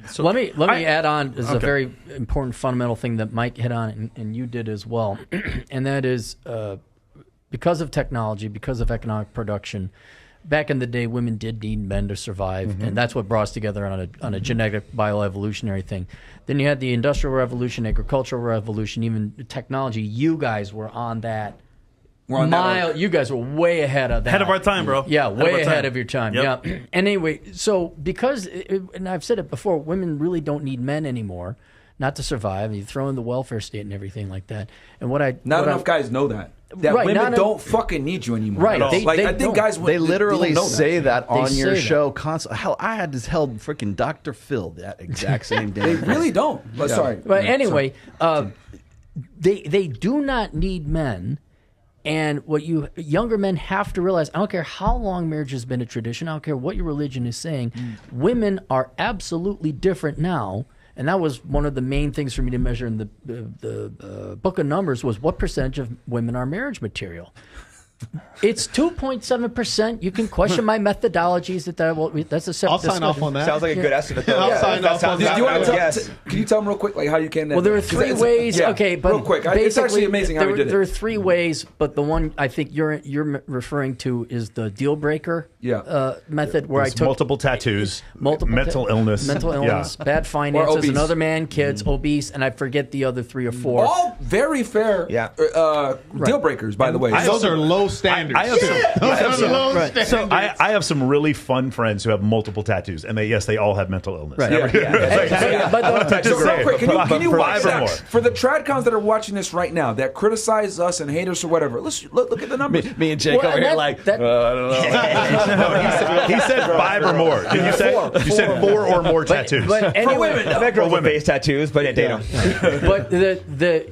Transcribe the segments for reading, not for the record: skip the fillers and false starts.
So let me add on. This is a very important fundamental thing that Mike hit on, and you did as well, and that is because of technology, because of economic production. Back in the day, women did need men to survive, and that's what brought us together on a genetic bioevolutionary thing. Then you had the Industrial Revolution, Agricultural Revolution, even technology. You guys were on that. You guys were way ahead of that. Ahead of our time, bro. Yeah, way ahead of your time. Yep. Yeah. And anyway, so because, and I've said it before, women really don't need men anymore, not to survive. You throw in the welfare state and everything like that. And not enough guys know that. Women don't fucking need you anymore. Right. I think guys they literally say that on your show constantly. Hell, I had to tell freaking Dr. Phil that exact same day. They really don't. But sorry. But anyway, they do not need men. And what younger men have to realize, I don't care how long marriage has been a tradition, I don't care what your religion is saying, women are absolutely different now. And that was one of the main things for me to measure in the Book of Numbers was what percentage of women are marriage material. It's 2.7%. You can question my methodologies. That's a separate I'll sign off on that. Sounds like a good estimate. Though. I'll sign off on that. Can you tell them real quick how you came to that? Well, there are three ways. Okay, but real quick. It's actually amazing how you did it. There are three ways, but the one I think you're referring to is the deal breaker method, where I took multiple tattoos, mental illness, bad finances, another man, kids, obese, and I forget the other 3 or 4. All very fair deal breakers, by the way. Those are low standards. I have some really fun friends who have multiple tattoos, and they all have mental illness. Right. But real quick, can you watch that? For the tradcons that are watching this right now that criticize us and hate us or whatever, let's look at the numbers. Me and Jake over here I don't know. He said 5 or more. Did you say? You said 4 or more tattoos. But anyway, for women, that girl with face tattoos, but they don't. But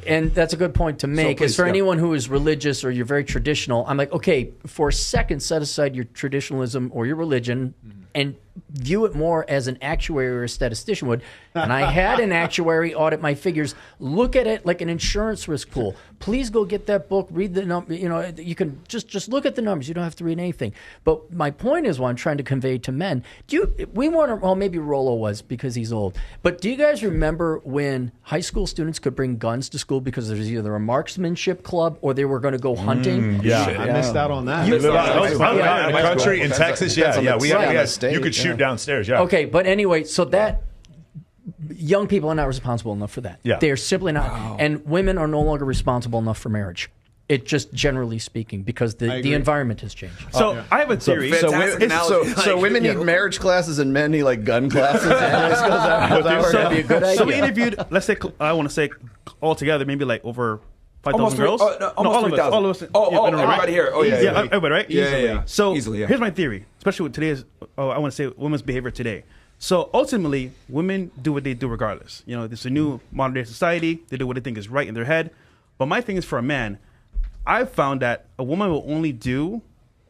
and that's a good point to make. Is for anyone who is religious or you're very traditional, I'm like, okay, for a second, set aside your traditionalism or your religion and view it more as an actuary or a statistician would. And I had an actuary audit my figures. Look at it like an insurance risk pool. Please go get that book, read the number. You know, you can just look at the numbers. You don't have to read anything. But my point is what I'm trying to convey to men. Maybe Rollo was because he's old. But do you guys remember when high school students could bring guns to school because there's either a marksmanship club or they were going to go hunting? I missed out on that. In the country in Texas, you could shoot downstairs. Yeah. Okay, but anyway, so that young people are not responsible enough for that. Yeah. They're simply not. Wow. And women are no longer responsible enough for marriage. It just generally speaking, because the environment has changed. So I have a theory. So women need marriage classes and men need like gun classes. That'd be a good idea. So we interviewed, let's say, I want to say altogether, maybe like over 5,000 girls. Almost 3,000. All of us. Everybody here. Oh, yeah. Everybody, right? Yeah. So easily, here's my theory, especially with today's, I want to say women's behavior today. So ultimately, women do what they do regardless. You know, this is a new modern day society. They do what they think is right in their head. But my thing is, for a man, I've found that a woman will only do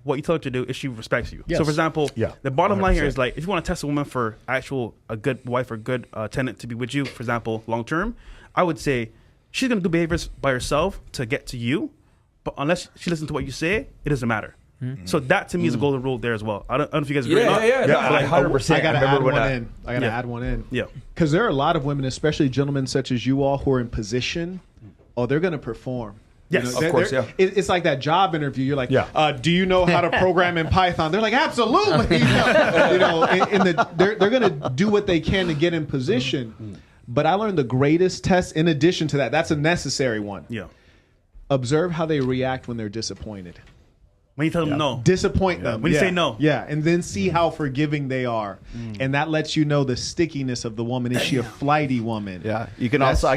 what you tell her to do if she respects you. Yes. So, for example, the bottom 100%. line here is like, if you want to test a woman for a good wife or good tenant to be with you, for example, long term, I would say she's going to do behaviors by herself to get to you. But unless she listens to what you say, it doesn't matter. Mm-hmm. So that to me is a golden rule there as well. I don't know if you guys agree or not. Like 100%. I got to add one in. Yeah. Because there are a lot of women, especially gentlemen such as you all, who are in position. They're going to perform. Yes, of course, It's like that job interview. You're like, do you know how to program in Python? They're like, absolutely. They're going to do what they can to get in position. But I learned the greatest test, in addition to that, that's a necessary one. Yeah. Observe how they react when they're disappointed. When you tell them no. Disappoint them. When you say no. Yeah, and then see how forgiving they are. And that lets you know the stickiness of the woman. Is she a flighty woman? Yeah. You can also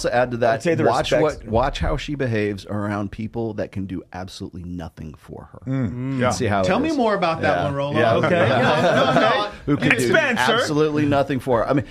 add to that, watch how she behaves around people that can do absolutely nothing for her. See how Tell me more about that one, Rollo. Yeah, okay. No. Who can do sir. absolutely nothing for her. I mean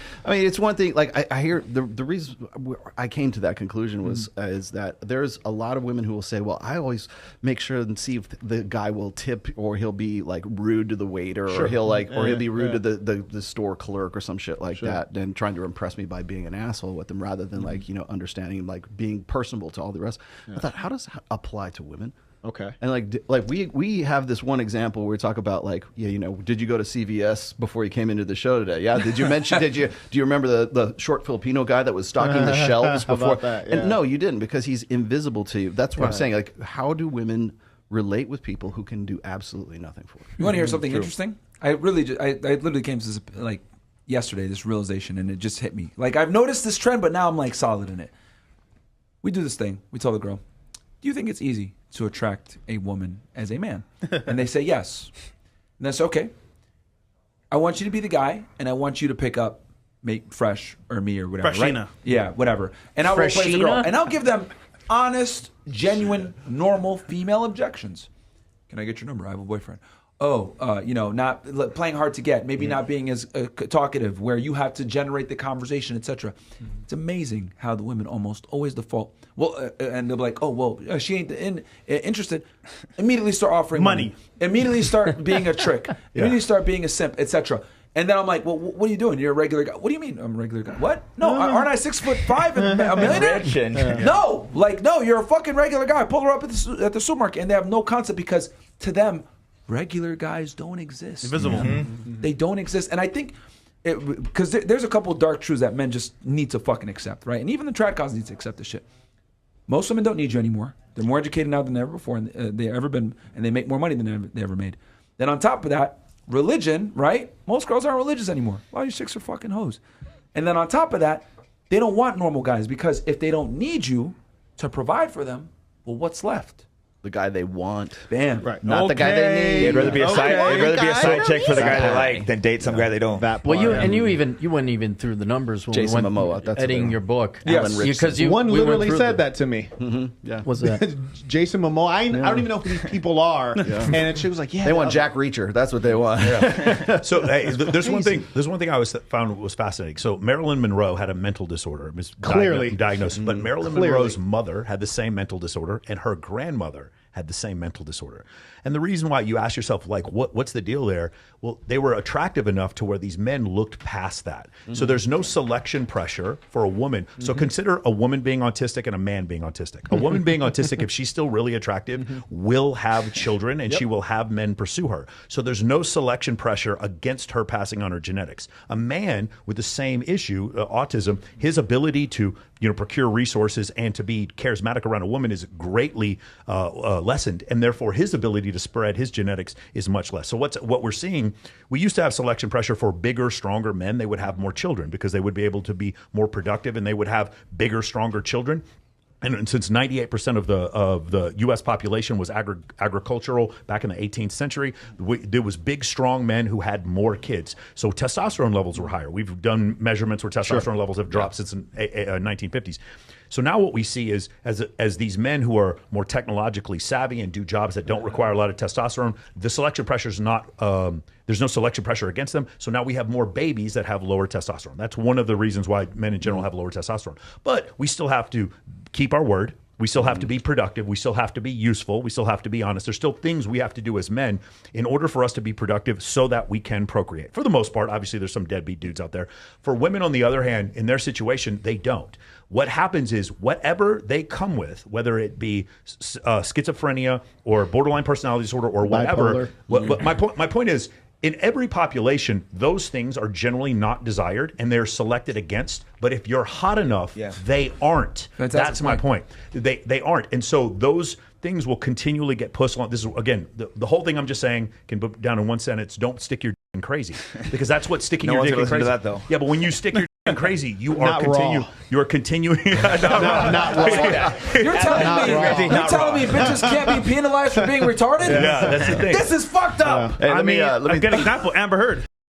it's one thing, like I hear the reason I came to that conclusion was is that there's a lot of women who will say, well, I always make sure and see if the guy will tip, or he'll be like rude to the waiter, or he'll be rude to the store clerk or some shit like that, and trying to impress me by being an asshole with them rather than like understanding, like being personable to all the rest. I thought, how does that apply to women? Okay. And like we have this one example where we talk about like, yeah, you know, did you go to CVS before you came into the show today? Yeah. Did you mention? Do you remember the short Filipino guy that was stocking the shelves How before? about that? Yeah. And no, you didn't, because he's invisible to you. That's what I'm saying. Like, how do women relate with people who can do absolutely nothing for them? You want to hear something interesting? I literally came to this like yesterday, this realization, and it just hit me. Like, I've noticed this trend, but now I'm like solid in it. We do this thing. We tell the girl, do you think it's easy to attract a woman as a man? And they say yes. And that's okay. I want you to be the guy, and I want you to pick up Fresh or me or whatever. Freshina. Right? Yeah, whatever. And I'll replace the girl. And I'll give them honest, genuine, normal female objections. Can I get your number? I have a boyfriend. Oh, you know, not playing hard to get, maybe not being as talkative, where you have to generate the conversation, etc. It's amazing how the women almost always default. Well, and they'll be like, oh, well, she ain't interested. Immediately start offering money. Immediately start being a trick. Immediately start being a simp, etc. And then I'm like, well, what are you doing? You're a regular guy. What do you mean I'm a regular guy? What? No, aren't I 6'5" and a millionaire? No, no, you're a fucking regular guy. Pull her up at the supermarket, and they have no concept, because to them, regular guys don't exist. Invisible. They don't exist. And I think, because there's a couple dark truths that men just need to fucking accept, right? And even the trad cons need to accept this shit. Most women don't need you anymore. They're more educated now than ever before, and they've ever been, and they make more money than they ever made. Then on top of that, religion, right? Most girls aren't religious anymore. A lot of you chicks are fucking hoes. And then on top of that, they don't want normal guys, because if they don't need you to provide for them, well, what's left? The guy they want. Bam. Right. Not the guy they need. They'd rather be a side chick for the guy they like than date some guy they don't. That Well, part. you went even through the numbers when Jason we went Momoa, that's editing what your book. Alan Richardson. Because One we went literally through said that to me. Yeah. Was that? Jason Momoa. I don't even know who these people are. And she was like, yeah. They want Jack Reacher. That's what they want. So there's one thing. There's one thing I found was fascinating. So Marilyn Monroe had a mental disorder. It was Clearly. diagnosed, but Marilyn Monroe's mother had the same mental disorder, and her grandmother had the same mental disorder. And the reason why, you ask yourself, like, what's the deal there? Well, they were attractive enough to where these men looked past that. So there's no selection pressure for a woman. So consider a woman being autistic and a man being autistic. A woman being autistic, if she's still really attractive, will have children, and she will have men pursue her. So there's no selection pressure against her passing on her genetics. A man with the same issue, autism, his ability to procure resources and to be charismatic around a woman is greatly lessened, and therefore his ability to spread his genetics is much less. So what we're seeing, we used to have selection pressure for bigger, stronger men. They would have more children because they would be able to be more productive, and they would have bigger, stronger children. And since 98% of the U.S. population was agricultural back in the 18th century, there was big, strong men who had more kids. So testosterone levels were higher. We've done measurements where testosterone levels have dropped since the 1950s. So now what we see is as these men who are more technologically savvy and do jobs that don't require a lot of testosterone, the selection pressure is not, there's no selection pressure against them. So now we have more babies that have lower testosterone. That's one of the reasons why men in general have lower testosterone. But we still have to keep our word. We still have to be productive. We still have to be useful. We still have to be honest. There's still things we have to do as men in order for us to be productive so that we can procreate. For the most part, obviously, there's some deadbeat dudes out there. For women, on the other hand, in their situation, they don't. What happens is whatever they come with, whether it be schizophrenia or borderline personality disorder or whatever, my point is, in every population, those things are generally not desired and they're selected against. But if you're hot enough, they aren't. That's my point. They aren't. And so those things will continually get pushed on. This is, again, the whole thing I'm just saying can put down in one sentence: don't stick your dick in crazy, because that's what sticking your dick in crazy. To that, though. Yeah, but when you stick your dick in crazy, you are continuing. You're continuing. Not raw. You're telling me bitches can't be penalized for being retarded? Yeah, that's the thing. This is fucked up. Hey, let me get an example. Amber Heard.